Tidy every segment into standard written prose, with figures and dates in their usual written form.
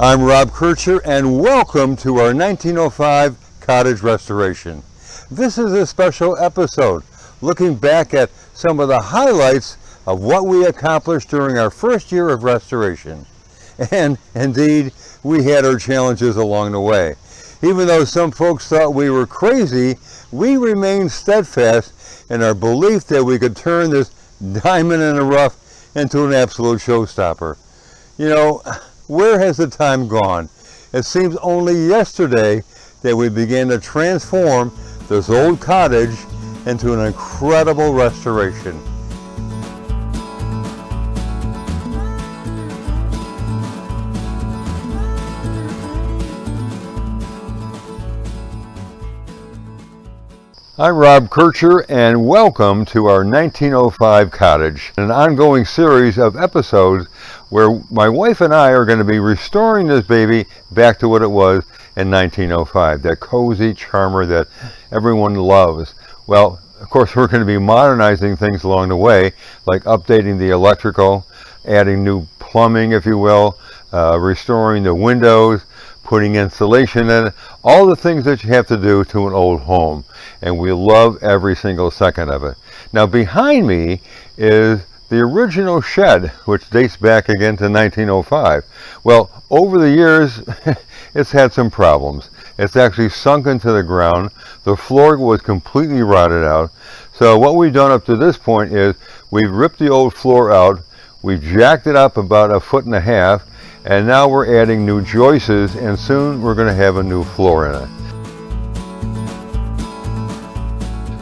I'm Rob Kircher and welcome to our 1905 cottage restoration. This is a special episode looking back at some of the highlights of what we accomplished during our first year of restoration. And indeed, we had our challenges along the way. Even though some folks thought we were crazy, we remained steadfast in our belief that we could turn this diamond in the rough into an absolute showstopper. You know, where has the time gone? It seems only yesterday that we began to transform this old cottage into an incredible restoration. I'm Rob Kircher and welcome to our 1905 cottage, an ongoing series of episodes where my wife and I are going to be restoring this baby back to what it was in 1905, that cozy charmer that everyone loves. Well, of course, we're going to be modernizing things along the way, like updating the electrical, adding new plumbing, if you will, restoring the windows, putting insulation in it, all the things that you have to do to an old home. And we love every single second of it. Now behind me is the original shed, which dates back again to 1905. Well, over the years, it's had some problems. It's actually sunk into the ground. The floor was completely rotted out. So what we've done up to this point is we've ripped the old floor out, we've jacked it up about 1.5 feet, and now we're adding new joists, and soon we're going to have a new floor in it.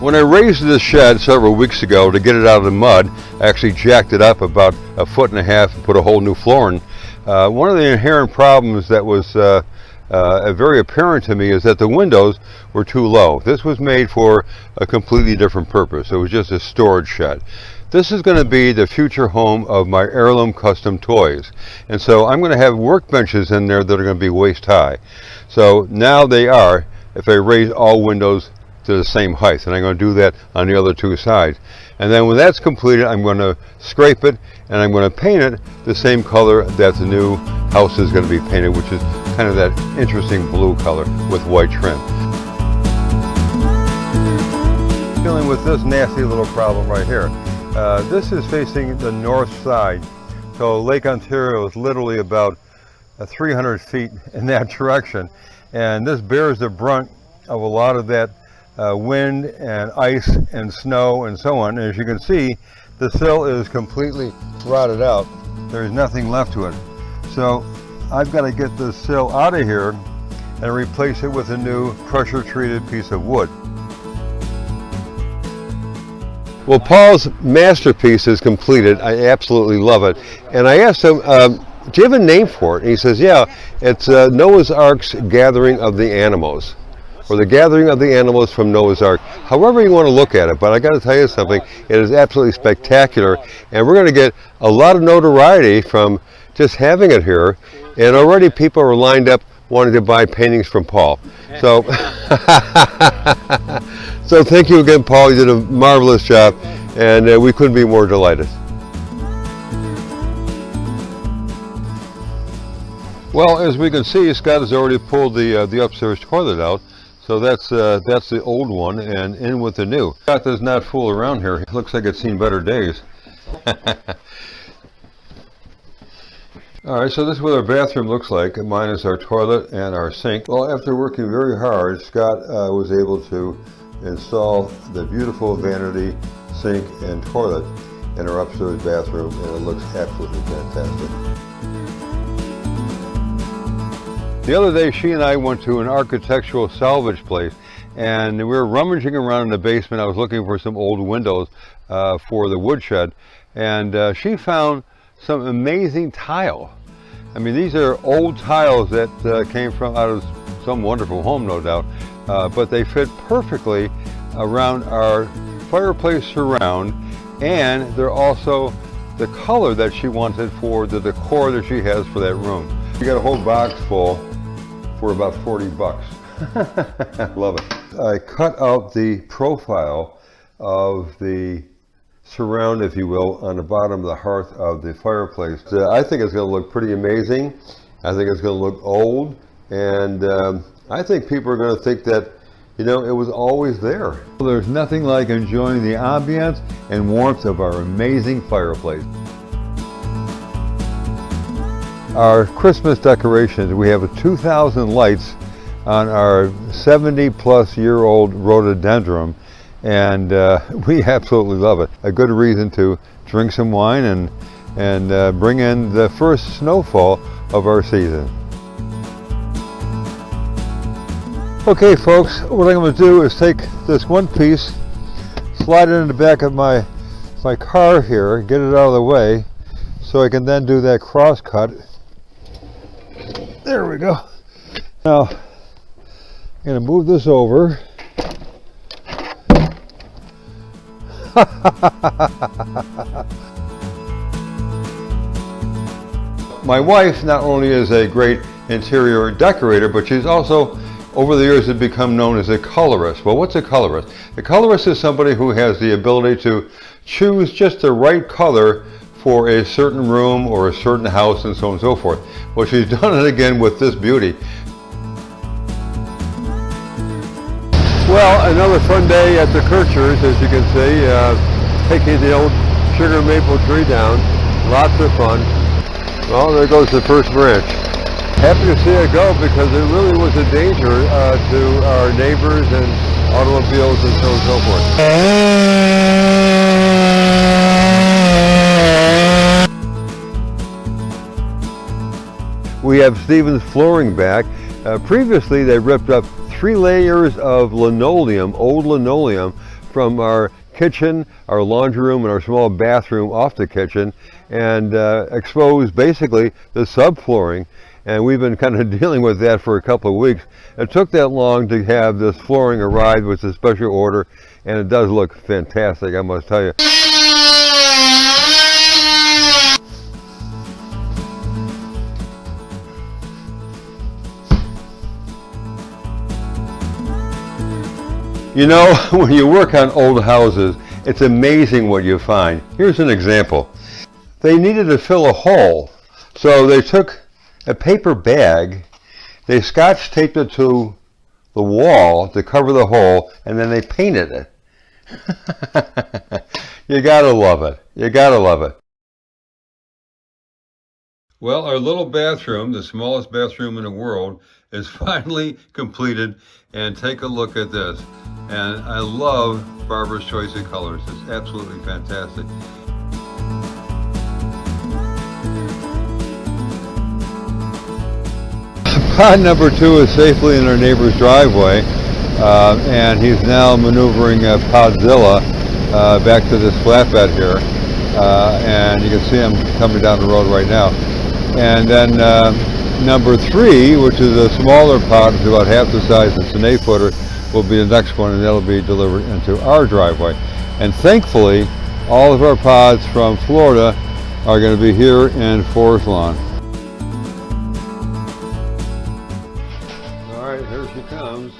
When I raised this shed several weeks ago to get it out of the mud, I actually jacked it up about 1.5 feet and put a whole new floor in. One of the inherent problems that was very apparent to me is that the windows were too low. This was made for a completely different purpose. It was just a storage shed. This is going to be the future home of my heirloom custom toys. And so I'm going to have workbenches in there that are going to be waist high. So now they are, if I raise all windows to the same height, and I'm going to do that on the other two sides. And then when that's completed, I'm going to scrape it and I'm going to paint it the same color that the new house is going to be painted, which is kind of that interesting blue color with white trim. Dealing with this nasty little problem right here. This is facing the north side, so Lake Ontario is literally about 300 feet in that direction, and this bears the brunt of a lot of that wind and ice and snow and so on. And as you can see, the sill is completely rotted out. There's nothing left to it. So I've got to get this sill out of here and replace it with a new pressure treated piece of wood. Well, Paul's masterpiece is completed. I absolutely love it. And I asked him, do you have a name for it? And he says, yeah, it's Noah's Ark's Gathering of the Animals, or the Gathering of the Animals from Noah's Ark. However you want to look at it, but I got to tell you something, it is absolutely spectacular, and we're going to get a lot of notoriety from just having it here, and already people are lined up wanting to buy paintings from Paul. So, so thank you again, Paul. You did a marvelous job, and we couldn't be more delighted. Well, as we can see, Scott has already pulled the upstairs toilet out. So that's the old one, and in with the new. Scott does not fool around here. It looks like it's seen better days. All right, so this is what our bathroom looks like, minus our toilet and our sink. Well, after working very hard, Scott was able to install the beautiful vanity sink and toilet in our upstairs bathroom, and it looks absolutely fantastic. The other day, she and I went to an architectural salvage place, and we were rummaging around in the basement. I was looking for some old windows for the woodshed, and she found some amazing tile. I mean, these are old tiles that came from out of some wonderful home, no doubt, but they fit perfectly around our fireplace surround, and they're also the color that she wanted for the decor that she has for that room. We got a whole box full for about 40 bucks. Love it. I cut out the profile of the surround, if you will, on the bottom of the hearth of the fireplace. I think it's going to look pretty amazing, I think it's going to look old, and I think people are going to think that, you know, it was always there. There's nothing like enjoying the ambience and warmth of our amazing fireplace. Our Christmas decorations, we have 2,000 lights on our 70-plus-year-old rhododendron, and we absolutely love it. A good reason to drink some wine and bring in the first snowfall of our season. Okay folks, what I'm going to do is take this one piece, slide it in the back of my car here, get it out of the way, so I can then do that cross cut. There we go. Now, I'm going to move this over. My wife not only is a great interior decorator, but she's also, over the years, has become known as a colorist. Well, what's a colorist? A colorist is somebody who has the ability to choose just the right color for a certain room or a certain house and so on and so forth. Well, she's done it again with this beauty. Well, another fun day at the Kirchers, as you can see, taking the old sugar maple tree down. Lots of fun. Well, there goes the first branch. Happy to see it go because it really was a danger to our neighbors and automobiles and so on and so forth. We have Stevens flooring back. Previously, they ripped up 3 layers of linoleum, old linoleum, from our kitchen, our laundry room, and our small bathroom off the kitchen, and exposed basically the subflooring. And we've been kind of dealing with that for a couple of weeks. It took that long to have this flooring arrive with a special order, and it does look fantastic, I must tell you. You know, when you work on old houses, it's amazing what you find. Here's an example. They needed to fill a hole, so they took a paper bag, they scotch taped it to the wall to cover the hole, and then they painted it. You gotta love it. You gotta love it. Well, our little bathroom, the smallest bathroom in the world, is finally completed, and take a look at this. And I love Barbara's choice of colors. It's absolutely fantastic. Pod number 2 is safely in our neighbor's driveway, and he's now maneuvering Podzilla back to this flatbed here, and you can see him coming down the road right now. And then number 3, which is a smaller pod, it's about half the size, it's an 8-footer, will be the next one, and that'll be delivered into our driveway. And thankfully, all of our pods from Florida are going to be here in Forest Lawn. All right, here she comes.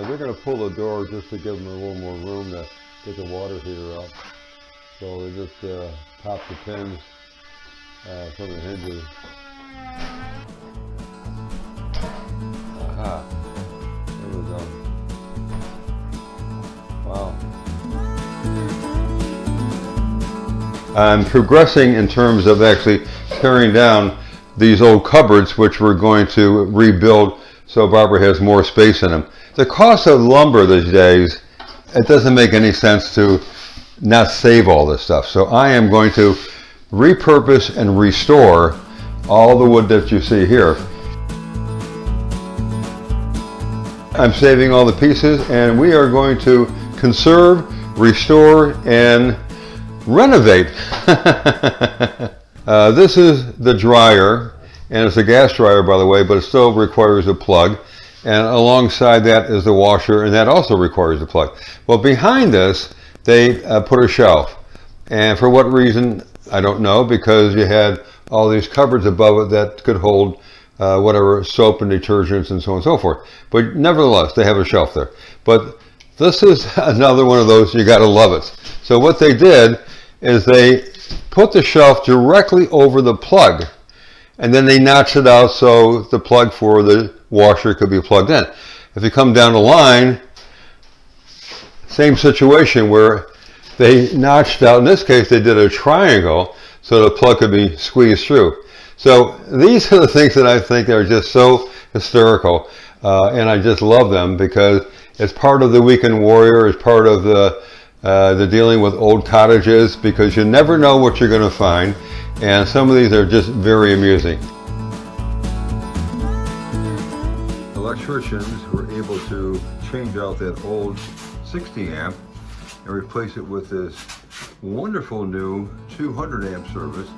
They're going to pull the door just to give them a little more room to get the water heater up. So they just pop the pins from the hinges. Aha. There we go. Wow. I'm progressing in terms of actually tearing down these old cupboards, which we're going to rebuild so Barbara has more space in them. The cost of lumber these days, it doesn't make any sense to not save all this stuff. So I am going to repurpose and restore all the wood that you see here. I'm saving all the pieces, and we are going to conserve, restore, and renovate. This is the dryer, and it's a gas dryer, by the way, but it still requires a plug. And alongside that is the washer, and that also requires a plug. Well, behind this, they put a shelf. And for what reason, I don't know, because you had all these cupboards above it that could hold whatever soap and detergents and so on and so forth. But nevertheless, they have a shelf there. But this is another one of those, you gotta love it. So what they did is they put the shelf directly over the plug, and then they notched it out so the plug for the washer could be plugged in. If you come down the line, same situation where they notched out, in this case they did a triangle so the plug could be squeezed through. So these are the things that I think are just so hysterical, and I just love them because it's part of the weekend warrior, it's part of the dealing with old cottages, because you never know what you're going to find, and some of these are just very amusing. Electricians were able to change out that old 60 amp and replace it with this wonderful new 200 amp service.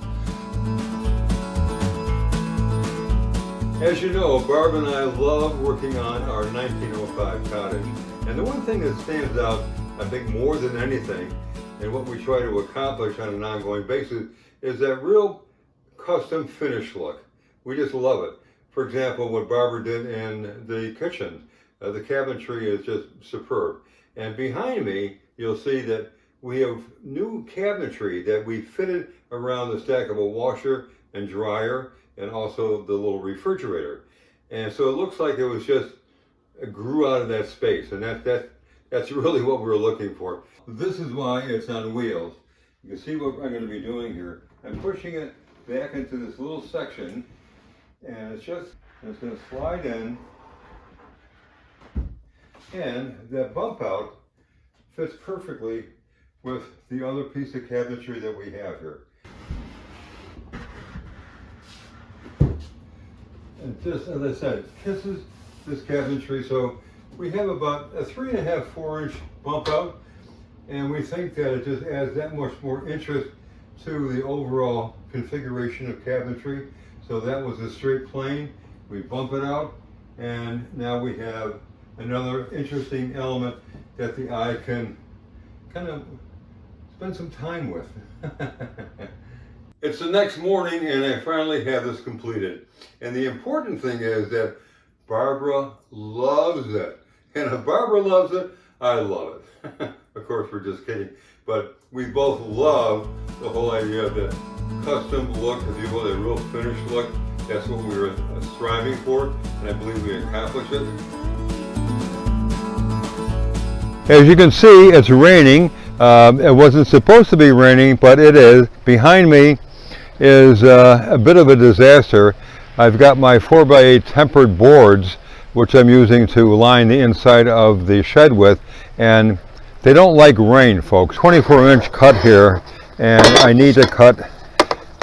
As you know, Barb and I love working on our 1905 cottage. And the one thing that stands out, I think, more than anything, and what we try to accomplish on an ongoing basis, is that real custom finish look. We just love it. For example, what Barbara did in the kitchen, the cabinetry is just superb. And behind me, you'll see that we have new cabinetry that we fitted around the stackable washer and dryer, and also the little refrigerator. And so it looks like it was just, it grew out of that space, and that's really what we were looking for. This is why it's on wheels. You can see what I'm going to be doing here. I'm pushing it back into this little section, and it's going to slide in, and that bump out fits perfectly with the other piece of cabinetry that we have here. And just as I said, it kisses this cabinetry, so we have about a 3.5, 4-inch bump out, and we think that it just adds that much more interest to the overall configuration of cabinetry. So that was a straight plane, we bump it out, and now we have another interesting element that the eye can kind of spend some time with. It's the next morning and I finally have this completed. And the important thing is that Barbara loves it. And if Barbara loves it, I love it. Of course, we're just kidding. But we both love the whole idea of the custom look, if you will, a real finished look. That's what we were striving for, and I believe we accomplished it. As you can see, it's raining. It wasn't supposed to be raining, but it is. Behind me is a bit of a disaster. I've got my 4x8 tempered boards, which I'm using to line the inside of the shed with, and they don't like rain, folks. 24-inch cut here, and I need to cut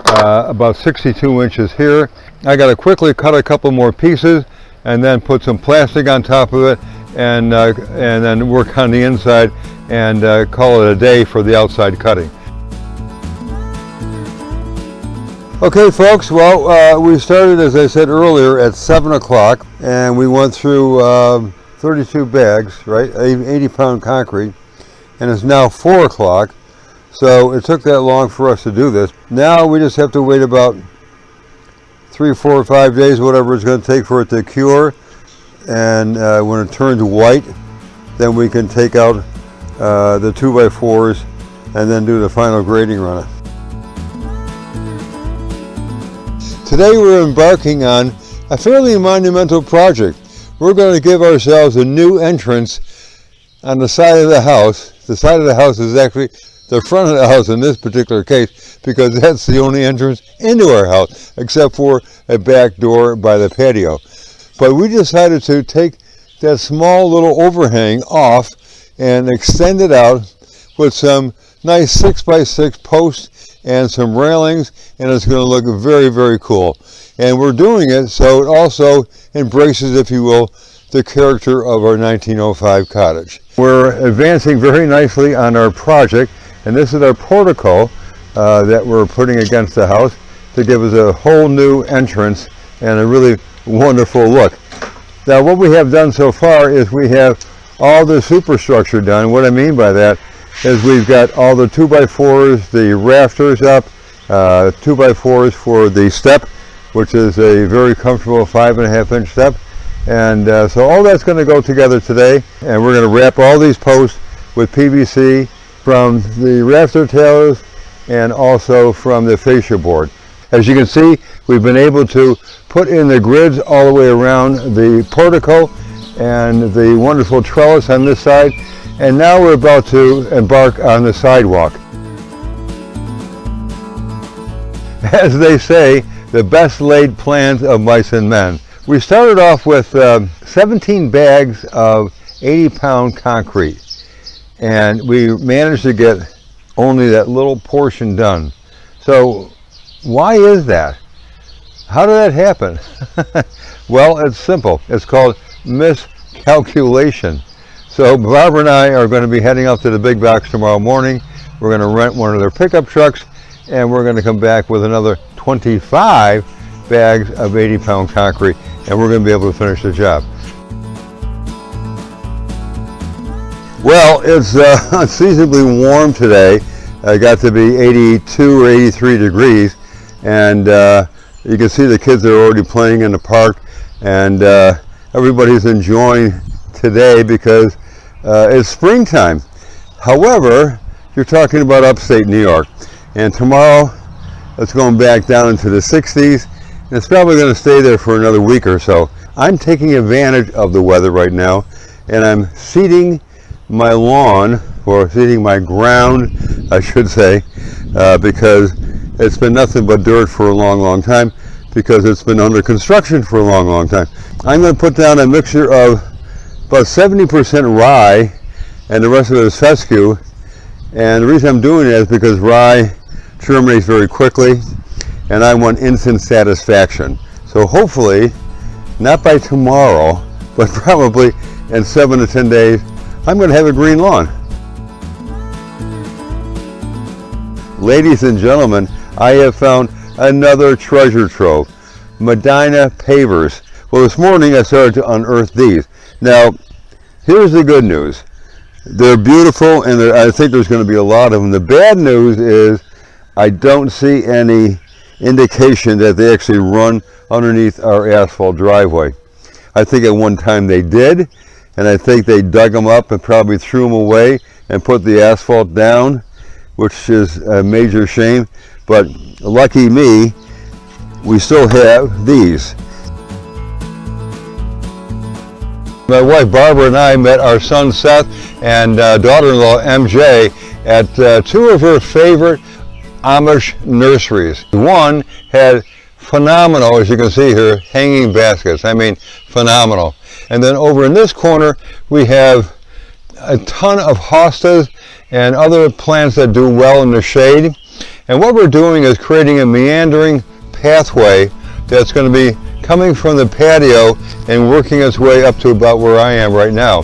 about 62 inches here. I got to quickly cut a couple more pieces and then put some plastic on top of it, and then work on the inside and call it a day for the outside cutting. Okay folks, well we started, as I said earlier, at 7 o'clock, and we went through 32 bags, right, 80-pound concrete, and it's now 4 o'clock, so it took that long for us to do this. Now we just have to wait about 3, 4, or 5 days, whatever it's going to take for it to cure, and when it turns white, then we can take out the 2x4s and then do the final grading on it. Today we're embarking on a fairly monumental project. We're going to give ourselves a new entrance on the side of the house. The side of the house is actually the front of the house in this particular case, because that's the only entrance into our house, except for a back door by the patio. But we decided to take that small little overhang off and extend it out with some nice 6x6 posts and some railings, and it's going to look very, very cool. And we're doing it so it also embraces, if you will, the character of our 1905 cottage. We're advancing very nicely on our project, and this is our portico that we're putting against the house to give us a whole new entrance and a really wonderful look. Now what we have done so far is we have all the superstructure done. What I mean by that is we've got all the 2x4s, the rafters up, 2x4s for the step, which is a very comfortable 5.5-inch step. And so all that's going to go together today, and we're going to wrap all these posts with PVC from the rafter tailors and also from the fascia board. As you can see, we've been able to put in the grids all the way around the portico and the wonderful trellis on this side, and now we're about to embark on the sidewalk. As they say, the best laid plans of mice and men. We started off with 17 bags of 80-pound concrete, and we managed to get only that little portion done. So why is that? How did that happen? Well, it's simple. It's called miscalculation. So Barbara and I are going to be heading up to the big box tomorrow morning. We're going to rent one of their pickup trucks, and we're going to come back with another 25 bags of 80-pound concrete, and we're going to be able to finish the job. Well, it's unseasonably warm today. It got to be 82 or 83 degrees, and you can see the kids are already playing in the park, and everybody's enjoying today because it's springtime. However, you're talking about upstate New York, and tomorrow it's going back down into the 60s. It's probably going to stay there for another week or so. I'm taking advantage of the weather right now, and I'm seeding my lawn, or seeding my ground, I should say, because it's been nothing but dirt for a long, long time, because it's been under construction for a long, long time. I'm going to put down a mixture of about 70% rye, and the rest of it is fescue. And the reason I'm doing it is because rye germinates very quickly, and I want instant satisfaction. So hopefully, not by tomorrow, but probably in 7 to 10 days, I'm going to have a green lawn. Ladies and gentlemen, I have found another treasure trove, Medina pavers. Well, this morning I started to unearth these. Now, here's the good news. They're beautiful, and I think there's going to be a lot of them. The bad news is I don't see any indication that they actually run underneath our asphalt driveway. I think at one time they did, and I think they dug them up and probably threw them away and put the asphalt down, which is a major shame. But lucky me, we still have these. My wife Barbara and I met our son Seth and daughter-in-law MJ at two of her favorite Amish nurseries. One had phenomenal, as you can see here, hanging baskets. I mean, phenomenal. And then over in this corner, we have a ton of hostas and other plants that do well in the shade. And what we're doing is creating a meandering pathway that's going to be coming from the patio and working its way up to about where I am right now.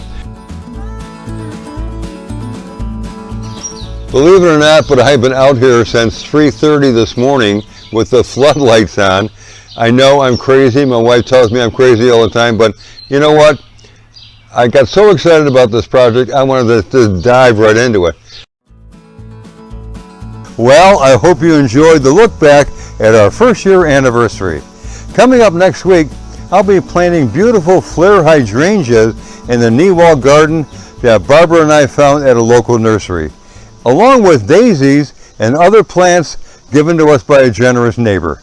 Believe it or not, but I've been out here since 3:30 this morning with the floodlights on. I know I'm crazy. My wife tells me I'm crazy all the time, but you know what? I got so excited about this project, I wanted to dive right into it. Well, I hope you enjoyed the look back at our first year anniversary. Coming up next week, I'll be planting beautiful flare hydrangeas in the knee wall garden that Barbara and I found at a local nursery, along with daisies and other plants given to us by a generous neighbor.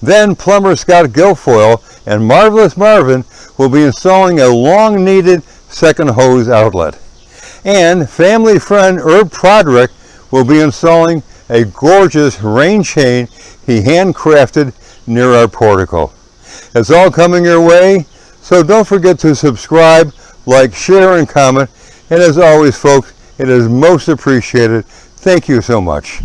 Then plumber Scott Guilfoyle and Marvelous Marvin will be installing a long-needed second hose outlet. And family friend Herb Proderick will be installing a gorgeous rain chain he handcrafted near our portico. It's all coming your way, so don't forget to subscribe, like, share, and comment. And as always, folks, it is most appreciated. Thank you so much.